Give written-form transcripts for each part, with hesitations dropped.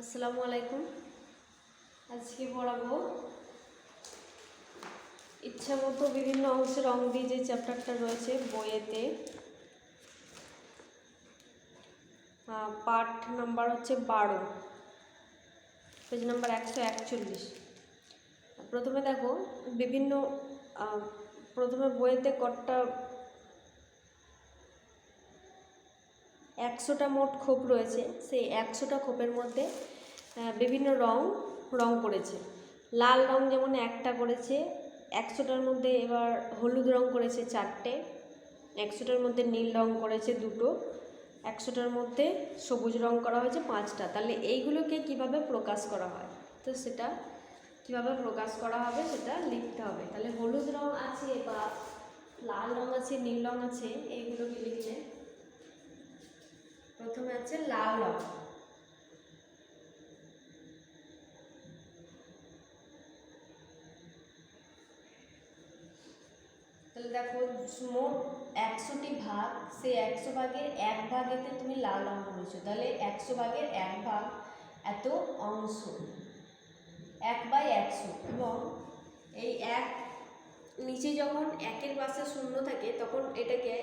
আসসালামু আলাইকুম। আজকে পড়াবো ইচ্ছামতো বিভিন্ন অংশে রং দিয়ে যে চ্যাপ্টারটা রয়েছে বইয়েতে। পার্ট নাম্বার হচ্ছে 12, পেজ নাম্বার 141। প্রথমে দেখো বিভিন্ন প্রথমে বইয়েতে কতটা 100টা মোট খোপ রয়েছে। সেই 100টা খোপের মধ্যে বিভিন্ন রং করেছে। লাল রং যেমন একটা করেছে 100টার মধ্যে, এবার হলুদ রং করেছে 4টে, 100টার মধ্যে নীল রং করেছে 2টো, 100টার মধ্যে সবুজ রং করা হয়েছে 5টা। তাহলে এইগুলোকে কিভাবে প্রকাশ করা হয়, তো সেটা কিভাবে প্রকাশ করা হবে সেটা লিখতে হবে। তাহলে হলুদ রং আছে বা লাল রং আছে, নীল রং আছে, এইগুলোকে লিখলে প্রথমে আছে লাল রং। তাহলে দেখো মোট 100টি ভাগ, সেই 100 ভাগের 1 ভাগেতে তুমি লাল রং করেছো, তাহলে 100 ভাগের 1 ভাগ এত অংশ, 1/100। এবং এই এক নিচে যখন 1-এর পাশে শূন্য থাকে তখন এটাকে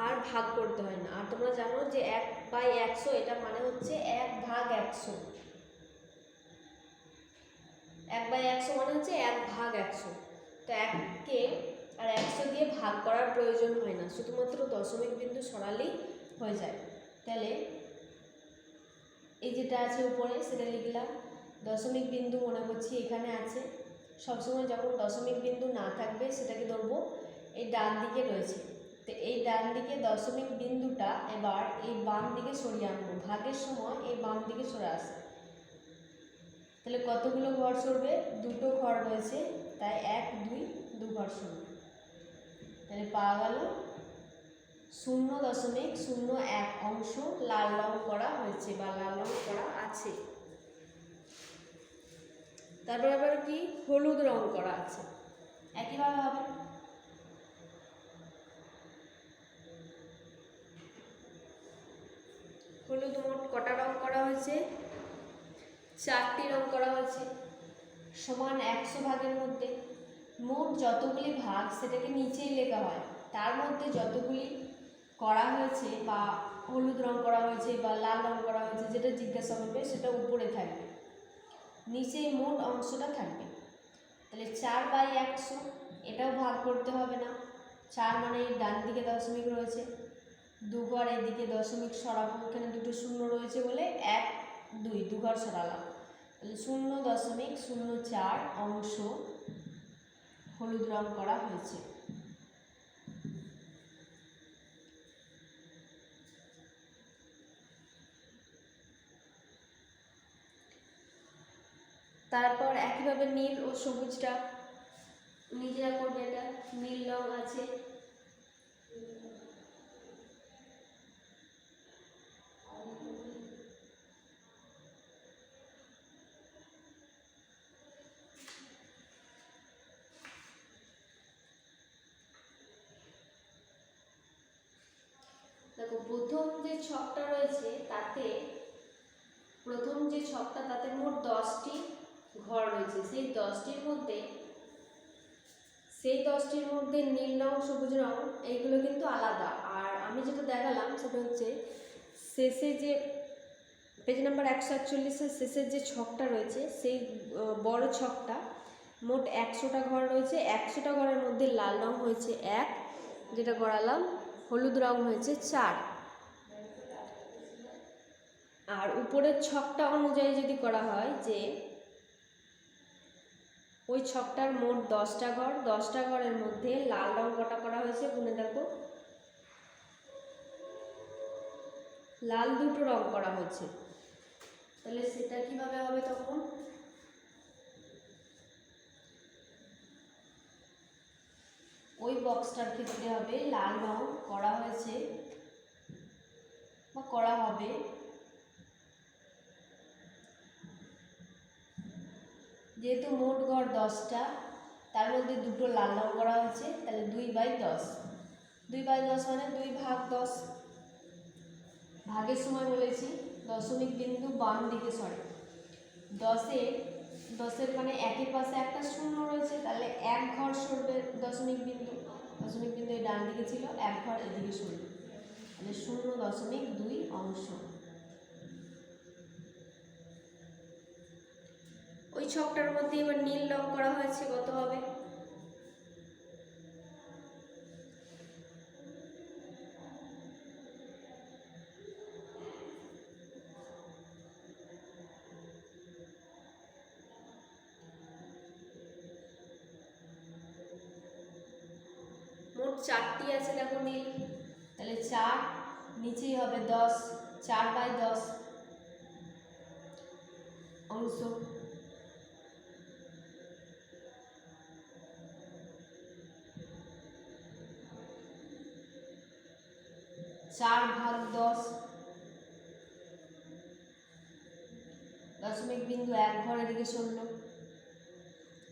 আর ভাগ করতে হয় না। আর তোমরা জানো যে 1/100 এটা মানে হচ্ছে 1/100। 1/100 মানে হচ্ছে 1/100। তো 1কে আর 100 দিয়ে ভাগ করার প্রয়োজন হয় না, শুধুমাত্র দশমিক বিন্দু সরালেই হয়ে যায়। তাহলে এই যেটা আছে উপরে সেটা লিখলাম, দশমিক বিন্দু মনে করছি এখানে আছে। সবসময় যখন দশমিক বিন্দু না থাকবে সেটাকে ধরবো এই ডান দিকে রয়েছে। তো এই ডান দিকে দশমিক বিন্দুটা এবার এই বাম দিকে সরিয়ে আনবো, ভাগের সময় এই বাম দিকে সরে আসে। তাহলে কতগুলো ঘর সরবে? 2টো ঘর রয়েছে, তাই 1, 2, 2 ঘর সরবে। তাহলে পাওয়া গেল 0.01 অংশ লাল রং করা হয়েছে বা লাল রং করা আছে। তারপর আবার কি হলুদ রং করা আছে, একইভাবে হবে। হলুদ মোট কটা রং করা হয়েছে? 4টি রং করা হয়েছে। সমান 100 ভাগের মধ্যে মোট যতগুলি ভাগ সেটাকে নিচেই লেখা হয়, তার মধ্যে যতগুলি করা হয়েছে বা হলুদ রং করা হয়েছে বা লাল রং করা হয়েছে, যেটা জিজ্ঞাসা করবে সেটা উপরে থাকবে, নিচে মোট অংশটা থাকবে। তাহলে 4/100, এটাও ভাগ করতে হবে না। 4 মানে ডান দিকে দশমিক রয়েছে, 2 ঘর এদিকে দশমিক সরাবো, এখানে 2টো শূন্য রয়েছে বলে 1, 2 ঘর সরালাম। তাহলে 0.04 অংশ হলুদ রং করা হয়েছে। তারপর একইভাবে নীল ও সবুজটা নিজেরা করবে। এটা নীল রং আছে, দেখো প্রথম যে ছকটা রয়েছে তাতে মোট 10টি ঘর রয়েছে। সেই 10টির মধ্যে নীল রং, সবুজ রং এইগুলো কিন্তু আলাদা। আর আমি যেটা দেখালাম সেটা হচ্ছে শেষে যে পেজ নাম্বার 141-এর শেষের যে ছকটা রয়েছে, সেই বড় ছকটা মোট 100টা ঘর রয়েছে। 100টা ঘরের মধ্যে লাল রং হয়েছে 1, যেটা করালাম, হলুদ রং হয়েছে 4। আর উপরের ছকটা অনুযায়ী যদি করা হয় যে ওই ছকটার মোট 10টা ঘর, 10টা ঘরের মধ্যে লাল রং কটা করা হয়েছে গুনে দেখো, লাল 2টো রং করা হয়েছে। তাহলে সেটা কিভাবে হবে? তখন ওই বক্সটার ক্ষেত্রে হবে লাল রং করা হয়েছে বা করা হবে যেহেতু মোট ঘর 10টা, তার মধ্যে 2টো লাল রং করা হয়েছে, তাহলে 2/10। 2/10 মানে 2 ভাগ 10। ভাগের সময় বলেছি দশমিক বিন্দু বাম দিকে সরে, 10-এর 10-এর মানে একের পাশে একটা শূন্য রয়েছে, তাহলে এক ঘর সরবে দশমিক বিন্দু। দশমিক বিন্দু এই ডান দিকে ছিল, এক ঘর এদিকে সরবে, তাহলে 0.2 অংশ। ওই ছকটার মধ্যে এবার নীল রং করা হয়েছে, কত হবে? মোট 4টি আছে দেখো নীল, তাহলে 4 নিচেই হবে 10, 4/10 অংশ। চার ভাগ 10, দশমিক বিন্দু এক ঘর এদিকে সরল।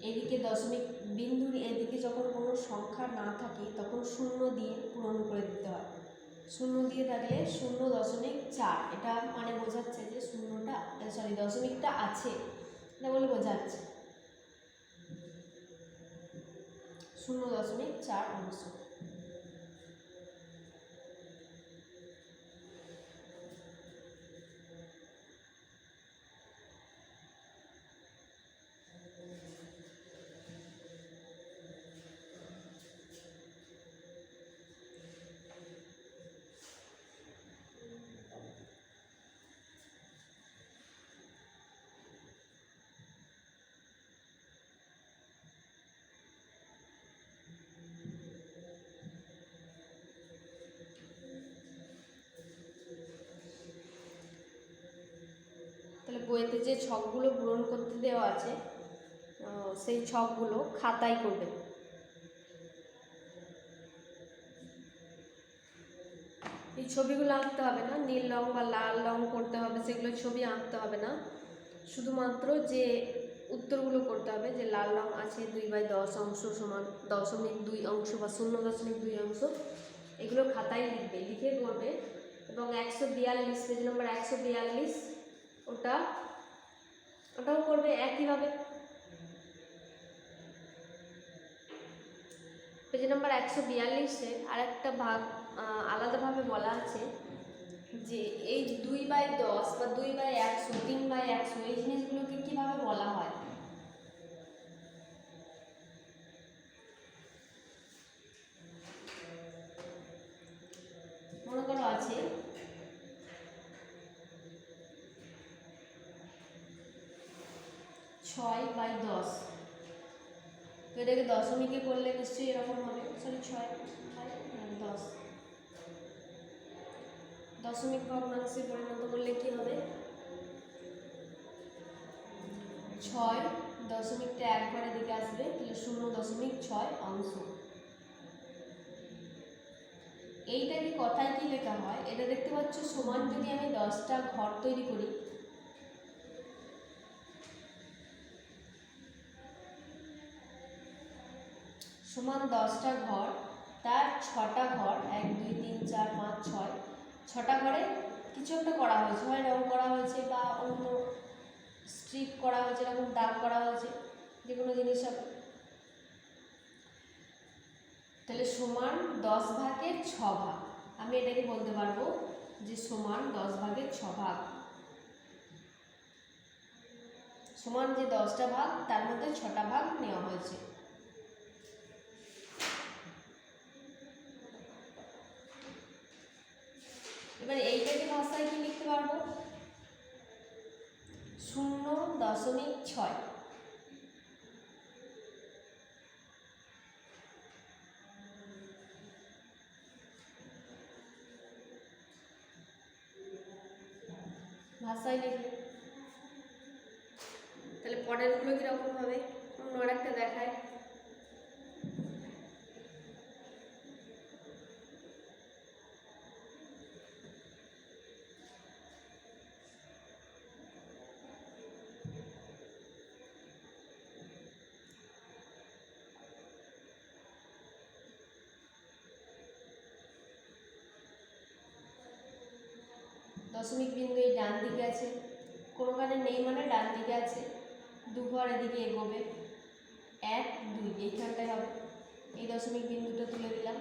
এদিকে দশমিক বিন্দুর এদিকে যখন কোনো সংখ্যা না থাকে তখন শূন্য দিয়ে পূরণ করে দিতে হয়। শূন্য দিয়ে থাকলে 0.4, এটা মানে বোঝাচ্ছে যে দশমিকটা আছে, এটা বলে বোঝাচ্ছে 0.4 অংশ। তাহলে বইতে যে ছকগুলো পূরণ করতে দেওয়া আছে সেই ছকগুলো খাতায় করবে। এই ছবিগুলো আঁকতে হবে না, নীল রং বা লাল রং করতে হবে, সেগুলো ছবি আঁকতে হবে না, শুধুমাত্র যে উত্তরগুলো করতে হবে যে লাল রং আছে 2/10 অংশ সমান 0.2 অংশ বা 0.2 অংশ, এগুলো খাতায় লিখবে, লিখে করবে। এবং 142 পেজ নম্বর 142 ওটাও করবে একইভাবে। পেজ নম্বর 142-এ আরেকটা ভাগ আলাদাভাবে বলা আছে যে এই 2/10 বা 2/100, 3/100 এই জিনিসগুলোকে কীভাবে বলা হয়। মনে করো আছে 6/10, তো এটাকে দশমিকে করলে নিশ্চয়ই এরকম হবে, 6/10 দশমিক ভগ্নাংশে পরিণত করলে কি হবে? 6 দশমিকটা এক ঘরের দিকে আসবে, তাহলে 0.6 অংশ। এইটাকে কথায় কি লেখা হয়, এটা দেখতে পাচ্ছ সমান যদি আমি 10টা ঘর তৈরি করি, সমান 10টা ঘর, তার 6টা ঘর 1 2 3 4 5 6, 6টা ঘরে কিছু একটা করা হয়েছে, হয় রং করা হয়েছে বা অন্য স্ট্রিপ করা হয়েছে, এরকম দাগ করা হয়েছে, যে কোনো জিনিস হবে। তাহলে সমান 10/6 ভাগ, আমি এটাকে বলতে পারবো যে সমান 10/6 ভাগ, সমান যে 10টা ভাগ তার মধ্যে 6টা ভাগ নেওয়া হয়েছে। এবার এইটাকে ভাষায় কি লিখতে পারবো? 0.6, ভাষায় লিখবে। তাহলে পরেরগুলো কীরকম হবে, অন্য আরেকটা দেখায়। দশমিক বিন্দু এই ডান দিকে আছে, কোন কোনোখানে নেই মানে ডান দিকে আছে, 2 ঘর এদিকে এগোবে, 1 2 এইখানটায় হবে। এই দশমিক বিন্দুটা তুলে দিলাম,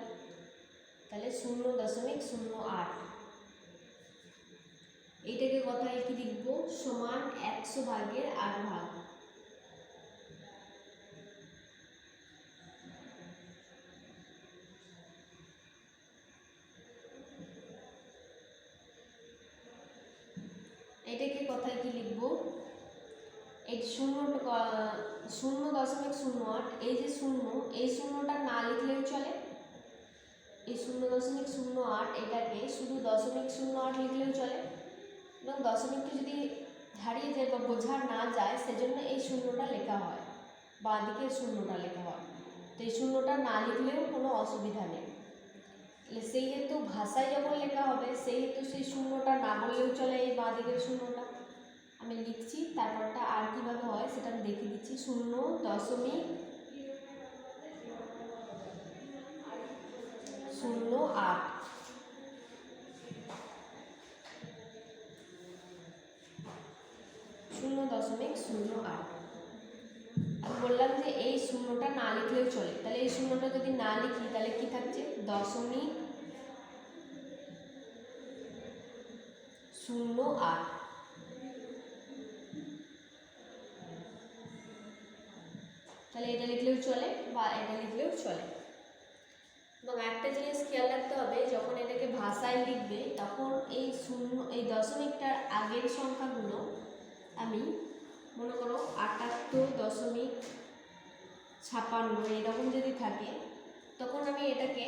তাহলে 0.08। এইটাকে কথায় কি লিখবো, সমান 100 ভাগের 8 ভাগ। এটাকে কথায় কি লিখবো, এই 0.08, এই যে 0, এই শূন্যটা না লিখলেও চলে। এই 0.08 এটাকে শুধু 0.08 লিখলেও চলে, এবং দশমিকটা যদি হারিয়ে যায় বা বোঝা না যায় সেজন্য এই শূন্যটা লেখা হয়, বাঁ দিকে শূন্যটা লেখা হয়। তো এই শূন্যটা না লিখলেও কোনো অসুবিধা নেই। সেই হেতু ভাষায় যখন লেখা হবে সেই হেতু সেই শূন্যটা না বললেও চলে, এই বাঁ দিকের শূন্যটা আমি লিখছি। তারপরটা আর কীভাবে হয় সেটা আমি দেখিয়ে দিচ্ছি। 0.08 0.08। আমি বললাম যে এই শূন্যটা না লিখলেও চলে, তাহলে এই শূন্যটা যদি না লিখি তাহলে কি থাকছে, 0.08। তাহলে এটা লিখলেও চলে বা এটা লিখলেও চলে। এবং একটা জিনিস খেয়াল রাখতে হবে, যখন এটাকে ভাষায় লিখবে তখন এই এই দশমিকটার আগের সংখ্যাগুলো আমি মনে করো 78.56 এরকম যদি থাকে, তখন আমি এটাকে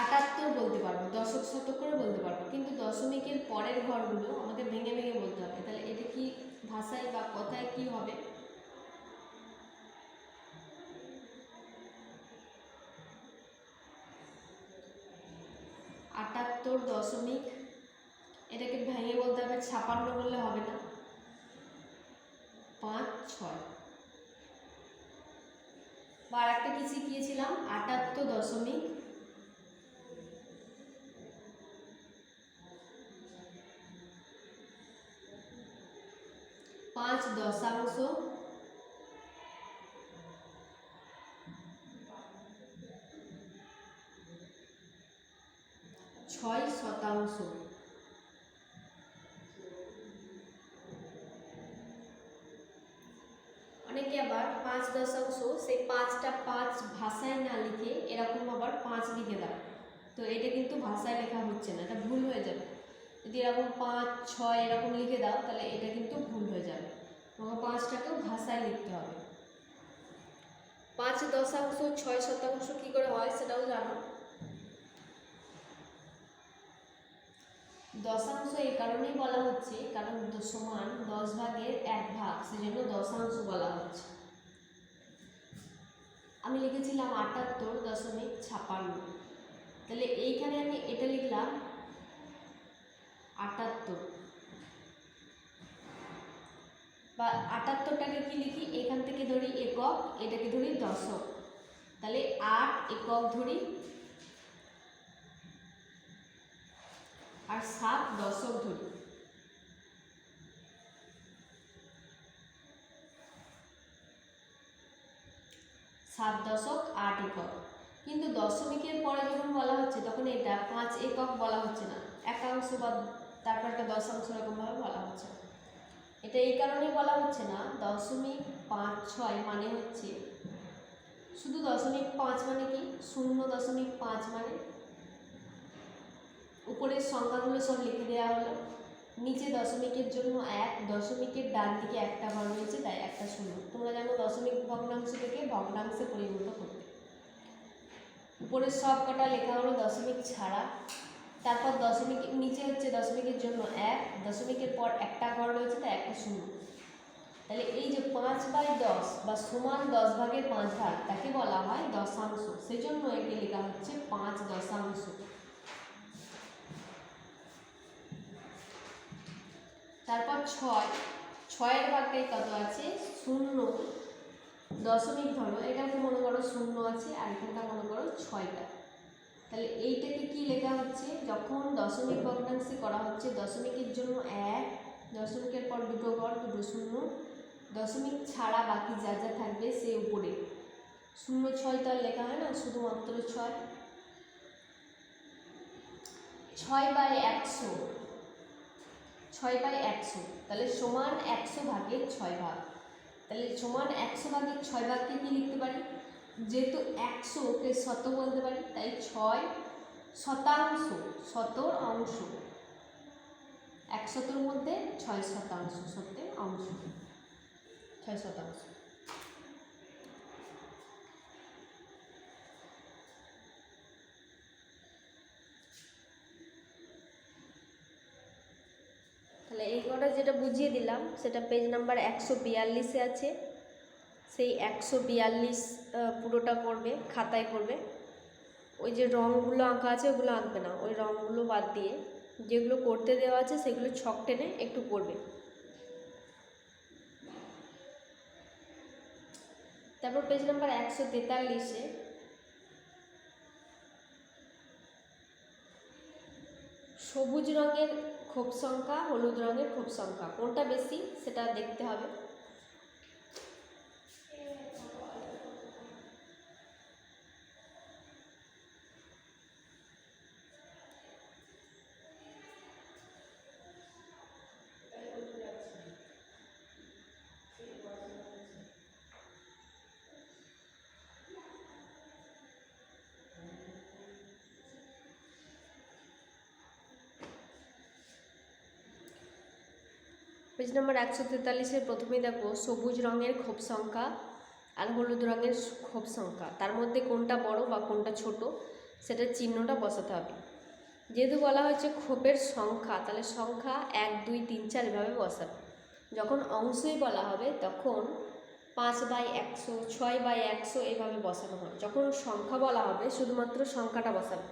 78 বলতে পারবো, দশক শতক করে বলতে পারবো, কিন্তু দশমিকের পরের ঘরগুলো আমাকে ভেঙে ভেঙে বলতে হবে। তাহলে এটা কি ভাষায় বা কথায় কি হবে, 78. এটাকে ভেঙে বলতে হবে, 56 বললে হবে না, 5 6। বা একটা কি শিখিয়েছিলাম, 78. 5 দশাংশ 6 শতাংশ। অনেকে আবার 5 দশাংশ, সেই 5টা 5 ভাষায় না লিখে এরকম আবার 5 লিখে দাও, তো এটা কিন্তু ভাষায় লেখা হচ্ছে না, এটা ভুল হয়ে যাবে। যদি এরকম 5 6 এরকম লিখে দাও তাহলে এটা কিন্তু ভুল হয়ে যাবে, তোমাকে 5টাকেও ভাষায় লিখতে হবে। 5 দশাংশ 6 শতাংশ কী করে হয় সেটাও জানো। দশাংশ এই কারণেই বলা হচ্ছে কারণ সমান 10 ভাগের 1 ভাগ, সেজন্য দশাংশ বলা হচ্ছে। আমি লিখেছিলাম 78.56, তাহলে এইখানে আমি এটা লিখলাম 78, বা 78টাকে কি লিখি, এখান থেকে ধরি একক, এটাকে ধরি দশক, তাহলে 8 একক ধরি আর 7 দশক ধরি। 7 দশক 8 একক। কিন্তু দশমিকের পরে যখন বলা হচ্ছে তখন এটা 5 একক বলা হচ্ছে না, একাংশ বা তারপর একটা দশাংশ এরকমভাবে বলা হচ্ছে। এটা এই কারণেই বলা হচ্ছে না, 0.56 মানে হচ্ছে শুধু 0.5 মানে কি, 0.5 মানে উপরের সংখ্যাগুলো সব লিখে দেওয়া হলো, নিচে দশমিকের জন্য 1, দশমিকের ডান দিকে একটা ঘর রয়েছে তাই একটা শূন্য। তোমরা জানো দশমিক ভগ্নাংশ থেকে ভগ্নাংশে পরিণত করতে। উপরের সব কটা লেখা হলো দশমিক ছাড়া, তারপর দশমিক নিচে হচ্ছে দশমিকের জন্য 1, দশমিকের পর একটা ঘর রয়েছে তাই একটা শূন্য। তাহলে এই যে 5/10 বা সমান 10 ভাগের 5 ভাগ তাকে বলা হয় দশাংশ, সেজন্য একে লেখা হচ্ছে 5 দশাংশ। তারপর 6 এর ভাগটাই কত আছে, 0 দশমিক ধরো, এটাকে মনে করো 0 আছে আর এখানটা মনে করো 6টা। তাহলে এইটাকে কি লেখা হচ্ছে, যখন দশমিক ভগ্নাংশে করা হচ্ছে দশমিকের জন্য 1, দশমিকের পর দুটো ঘর, দুটো শূন্য, দশমিক ছাড়া বাকি যা যা থাকবে সে উপরে। 0-6 তো আর লেখা হয় না, শুধুমাত্র 6। 6/100, 6/100 তাহলে সমান 100 ভাগের 6 ভাগ। তাহলে সমান 100 ভাগের 6 ভাগকে কি লিখতে পারি, যেহেতু 100কে শত বলতে পারি তাই 6 শতাংশ, শতর অংশ, 100-র মধ্যে 6 শতাংশ, সত্যের অংশ 6 শতাংশ। তাহলে এই কটা যেটা বুঝিয়ে দিলাম সেটা পেজ নাম্বার 142-এ আছে। সেই 142 পুরোটা করবে, খাতায় করবে। ওই যে রঙগুলো আঁকা আছে ওগুলো আঁকবে না, ওই রঙগুলো বাদ দিয়ে যেগুলো করতে দেওয়া আছে সেগুলো ছক টেনে একটু করবে। তারপর পেজ নাম্বার 143-এ সবুজ রঙের ক্ষোভ সংখ্যা, হলুদ রঙের ক্ষোভ সংখ্যা কোনটা বেশি সেটা দেখতে হবে। পেজ নাম্বার 143-এর প্রথমেই দেখো সবুজ রঙের ক্ষোভ সংখ্যা আর হলুদ রঙের ক্ষোভ সংখ্যা, তার মধ্যে কোনটা বড় বা কোনটা ছোট সেটার চিহ্নটা বসাতে হবে। যেহেতু বলা হয়েছে ক্ষোভের সংখ্যা, তাহলে সংখ্যা 1, 2, 3, 4 এভাবে বসাবে। যখন অংশই বলা হবে তখন 5/100, 6/100 এভাবে বসানো হয়। যখন সংখ্যা বলা হবে শুধুমাত্র সংখ্যাটা বসাবে।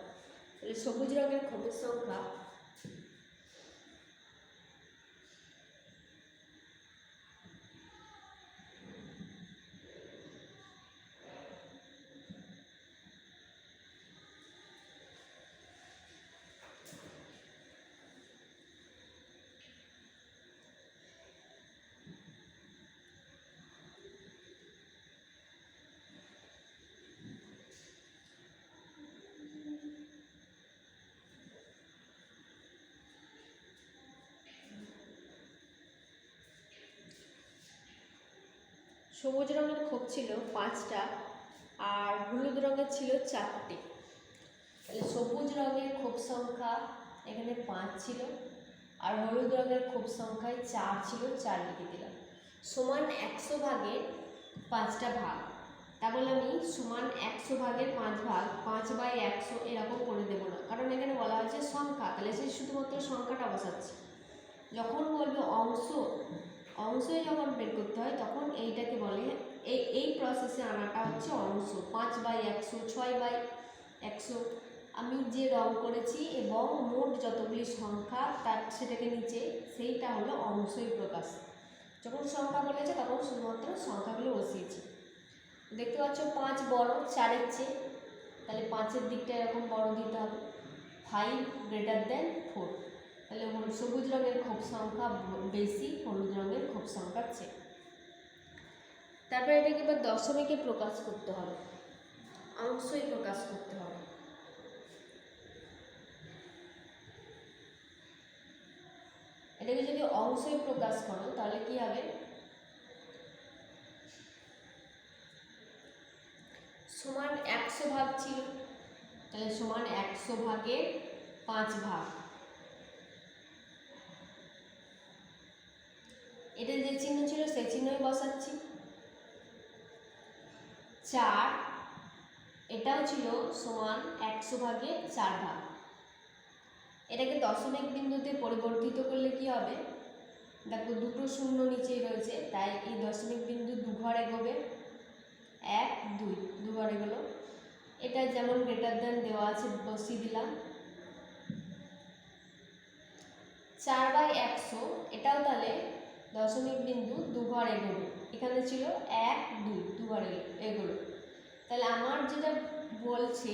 তাহলে সবুজ রঙের ক্ষোভের সংখ্যা সবুজ রঙের ক্ষোভ ছিল 5টা আর হলুদ রঙের ছিল 4টে। তাহলে সবুজ রঙের ক্ষোভ সংখ্যা এখানে 5 ছিল আর হলুদ রঙের ক্ষোভ সংখ্যায় 4 ছিল, 4 লিখে দিলাম। সমান 100 ভাগের 5টা ভাগ, তাহলে আমি সমান 100 ভাগের 5 ভাগ 5/100 এরকম করে দেবো না, কারণ এখানে বলা হয়েছে সংখ্যা, তাহলে সে শুধুমাত্র সংখ্যাটা বসাচ্ছে। যখন বলবে অংশ, অংশই যখন বের করতে হয় তখন এইটাকে বলে এই প্রসেসে আনাটা হচ্ছে অংশ। 5/100, 6/100 আমি যে রং করেছি এবং মোট যতগুলি সংখ্যা তার সেটাকে নিচে, সেইটা হলো অংশই প্রকাশ। যখন সংখ্যা বলেছে তখন শুধুমাত্র সংখ্যাগুলো বসিয়েছি। দেখতে পাচ্ছ 5 বড় 4-এর চেয়ে, তাহলে 5-এর দিকটা এরকম বড় দিতে হবে। 5 > 4, তাহলে সবুজ রঙের ক্ষোভ সংখ্যা বেশি হলুদ রঙের ক্ষোভ সংখ্যার চেয়ে। তারপরে এটাকে এবার দশমিকে প্রকাশ করতে হবে, অংশই প্রকাশ করতে হবে। এটাকে যদি অংশই প্রকাশ করো তাহলে কি হবে, সমান 100 ভাগ ছিল, তাহলে সমান 100 ভাগের 5 ভাগ। এটা যে চিহ্ন ছিল সেই চিহ্নই বসাচ্ছি। 4 এটাও ছিল সমান 100 ভাগের 4 ভাগ। এটাকে দশমিক বিন্দুতে পরিবর্তিত করলে কি হবে, দেখো দুটো শূন্য নিচেই রয়েছে, তাই এই দশমিক বিন্দু দুঘর এগোবে, 1, 2 দুঘর এগোলো। এটা যেমন গ্রেটার দেন দেওয়া আছে বসিয়ে দিলাম। 4/100 এটাও তাহলে দশমিক বিন্দু দুঘর এগোবে, এখানে ছিল 1, 2 দুঘর এগোলো। তাহলে আমার যেটা বলছে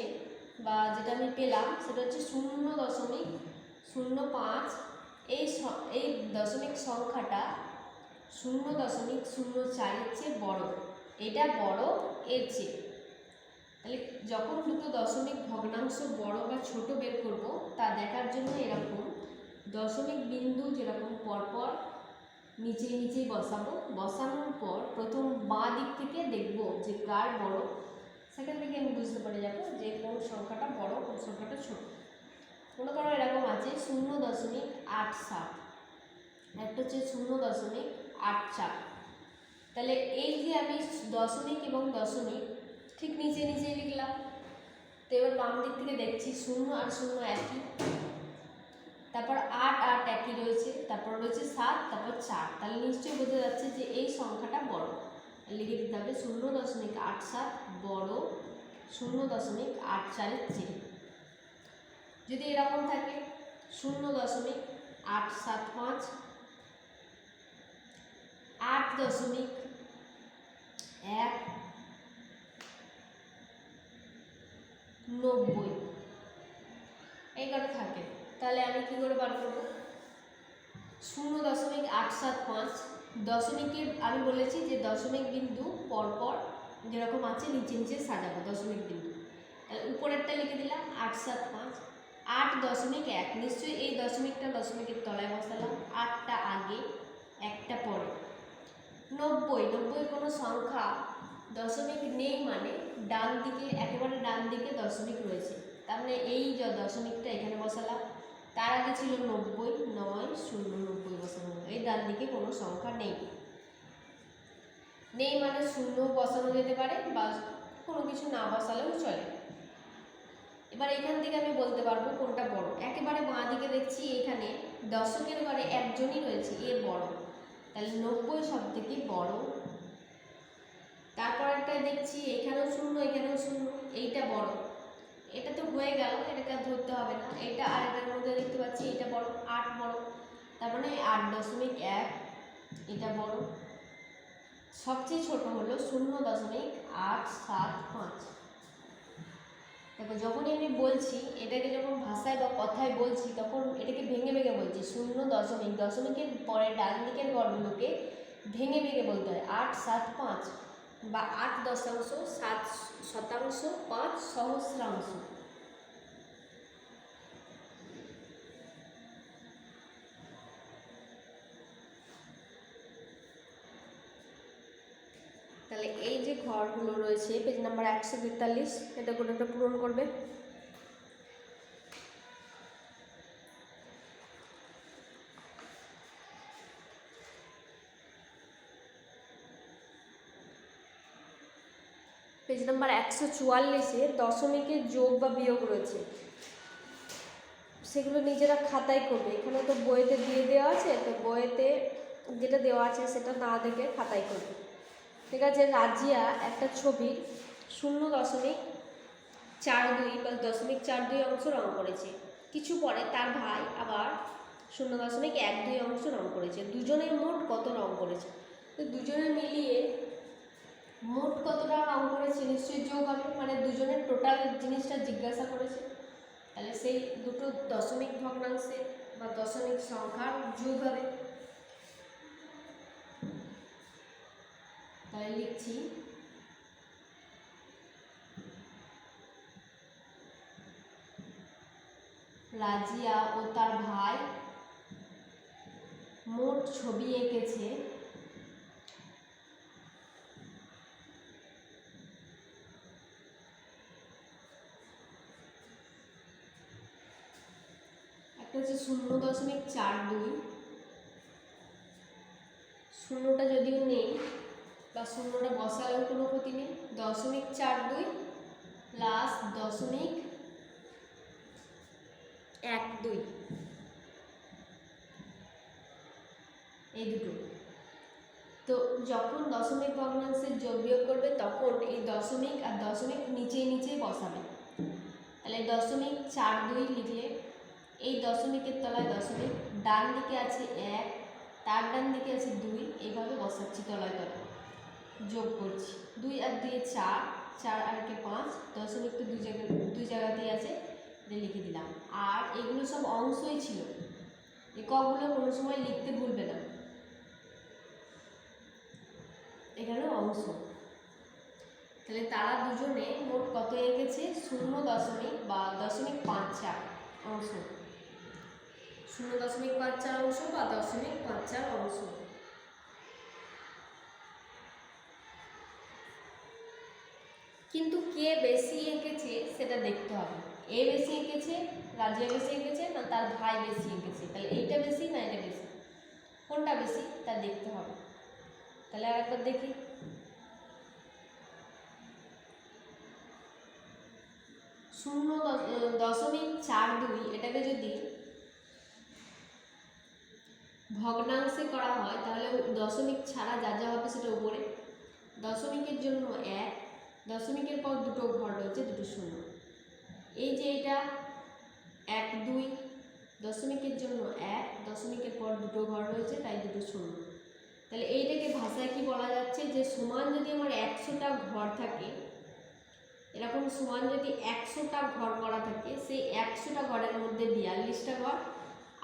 বা যেটা আমি পেলাম সেটা হচ্ছে 0.05 এই দশমিক সংখ্যাটা 0.04-এর চেয়ে বড়, এটা বড় এর চেয়ে। তাহলে যখন দুটো দশমিক ভগ্নাংশ বড় বা ছোট বের করব তা দেখার জন্য এরকম দশমিক বিন্দু যেরকম পরপর নিচেই বসাবো। বসানোর পর প্রথম বাঁ দিক থেকে দেখব যে কার বড়, সেখান থেকে আমি বুঝতে পারে যাব যে কোন সংখ্যাটা বড় কোন সংখ্যাটা ছোট। মনে করো এরকম আছে 0.87, একটা হচ্ছে 0.84। তাহলে এই যে আমি দশমিক এবং দশমিক ঠিক নিচে লিখলাম। তো এবার বাম দিক থেকে দেখছি 0 আর 0 একই, তারপর 8 একই রয়েছে, তারপর রয়েছে 7, তারপর 4। তাহলে নিশ্চয়ই বোঝা যাচ্ছে যে এই সংখ্যাটা বড়। লিখে দিতে হবে 0.87 বড় 0.84-এর চেয়ে। যদি এরকম থাকে 0.875, 8.190 এই করে থাকে। তাহলে আমি কি করে বার করবো? 0.875 দশমিকের আমি বলেছি যে দশমিক বিন্দু পরপর যেরকম আছে নিচে সাজাবো দশমিক বিন্দু। তাহলে উপরেরটা লিখে দিলাম 875, 8.1 নিশ্চয়ই এই দশমিকটা দশমিকের তলায় বসালাম, 8টা আগে 1টা পরে। 90 কোনো সংখ্যা দশমিক নেই মানে ডান দিকে একেবারে ডান দিকে দশমিক রয়েছে, তার মানে এই যে দশমিকটা এখানে বসালাম, তার আগে ছিল 90, 9, 0, 90 বসানো। এই ডান দিকে কোনো সংখ্যা নেই মানে 0 বসানো যেতে পারে বা কোনো কিছু না বসালেও চলে। এবার এখান থেকে আমি বলতে পারবো কোনটা বড়। একেবারে বাঁ দিকে দেখছি এখানে দশকের ঘরে একজনই রয়েছে, এ বড়, তাহলে 90 সব থেকে বড়। তারপর একটা দেখছি এখানেও 0 এখানেও 0, এইটা বড়। এটা তো হয়ে গেল, এটাকে আর ধরতে হবে না। এটা আর এটার মধ্যে দেখতে পাচ্ছি এটা বড়, 8 বড়, তার মানে 8.1 এটা বড়। সবচেয়ে ছোট হলো 0.875। দেখো যখনই আমি বলছি এটাকে, যখন ভাষায় বা কথায় বলছি তখন এটাকে ভেঙে বলছি। 0 দশমিকের পরে ডান দিকের ঘরগুলোকে ভেঙে বলতে হয়। 875 বা 8.7 সহস্রাংশ। তাহলে এই যে ঘরগুলো রয়েছে পেজ নাম্বার 143, এটা কোনটা পূরণ করবে? পেজ নাম্বার 144-এ দশমিকের যোগ বা বিয়োগ রয়েছে, সেগুলো নিজেরা খাতায় করবে। এখানে তো বইতে দিয়ে দেওয়া আছে, তো বইতে যেটা দেওয়া আছে সেটা না দেখে খাতায় করবে। ঠিক আছে, রাজিয়া একটা ছবির 0.42 বা 0.42 অংশ রং করেছে। কিছু পরে তার ভাই আবার 0.12 অংশ রং করেছে। দুজনে মোট কত রং করেছে? তো দুজনে মিলিয়ে মোট কতটা রং করেছে নিশ্চয়ই যোগ হবে, মানে দুজনের টোটাল জিনিসটা জিজ্ঞাসা করেছে। তাহলে সেই দুটো দশমিক ভগ্নাংশে বা দশমিক সংখ্যার যোগ হবে। তাহলে লিখছি রাজিয়া ও তার ভাই মোট ছবি এঁকেছে একটা হচ্ছে 0.42, শূন্যটা যদিও নেই বা শূন্যটা বসালেও কোনো ক্ষতি নেই, 0.42 প্লাস 0.12 এই দুটো। তো যখন দশমিক ভগ্নাংশের যোগ বিয়োগ করবে তখন এই দশমিক আর দশমিক নিচে বসাবে। তাহলে 0.42 লিখলে এই দশমিকের তলায় দশমিক, ডান দিকে আছে 1, তার ডান দিকে আছে 2, এইভাবে বসাচ্ছি তলায় যোগ করছি। 2 আর 2 4, 4 আর 5, দশমিক তো দুই জায়গাতেই আছে, এটা লিখে দিলাম। আর এগুলো সব অংশই ছিল, এককগুলো কোনো সময় লিখতে ভুলবে না। এখানে অংশ, তাহলে তারা দুজনে মোট কত এঁকেছে? 0.54 অংশ, 0.54 অংশ বা 0.54 অংশ। কিন্তু কে বেশি এঁকেছে সেটা দেখতে হবে। এ বেশি এঁকেছে, রাজিয়া বেশি এঁকেছে, না তার ভাই বেশি এঁকেছে? তাহলে এইটা বেশি না এটা বেশি, কোনটা বেশি তা দেখতে হবে। তাহলে আরেকবার দেখি, 0.42 এটাকে যদি ভগ্নাংশে করা হয় তাহলে দশমিক ছাড়া যা যা হবে সেটা উপরে, দশমিকের জন্য 1, দশমিকের পর দুটো ঘর রয়েছে, দুটো শূন্য। এই যে এটা 1 2, দশমিকের জন্য 1, দশমিকের পর দুটো ঘর রয়েছে তাই দুটো শূন্য। তাহলে এইটাকে ভাষায় কি বলা যাচ্ছে? যে সমান যদি আমার 100টা ঘর থাকে, এরকম সমান যদি 100টা ঘর করা থাকে, সেই 100টা ঘরের মধ্যে 42টা ঘর,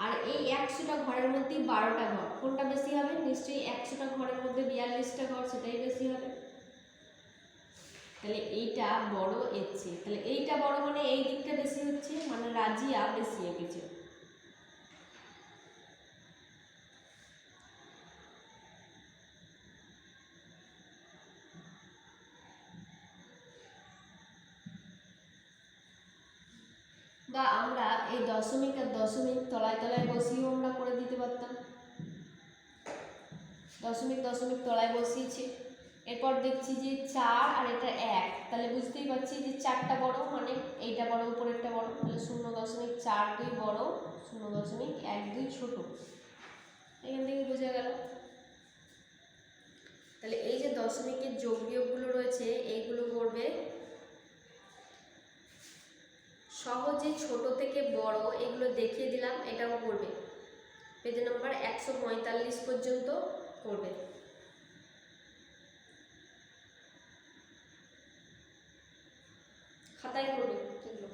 আর এই 100টা ঘরের মধ্যে 12টা ঘর, কোনটা বেশি হবে? নিশ্চয়ই 100টা ঘরের মধ্যে 42টা ঘর, সেটাই বেশি হবে। তাহলে এইটা বড় এর চেয়ে, তাহলে এইটা বড় মানে এই দিকটা বেশি হচ্ছে, মানে রাজিয়া বেশি এঁকেছে। বা আমরা এই দশমিক আর দশমিক তলায় তলায় বসিয়েও আমরা করে দিতে পারতাম। দশমিক দশমিক তলায় বসিয়েছি, এরপর দেখছি যে 4 আর এটা 1, তাহলে বুঝতেই পারছি যে 4টা বড় মানে এইটা বড়, উপরেরটা বড়, তাহলে 0.42 বড়, 0.12 ছোট। এখান থেকে বোঝা গেল। তাহলে এই যে দশমিকের যোগ বিয়োগগুলো রয়েছে এইগুলো করবে সহজে ছোট থেকে বড়, এগুলো দেখিয়ে দিলাম, এটাও করবে পেজ নাম্বার 145 পর্যন্ত করবে। খাতায় করবে এগুলো।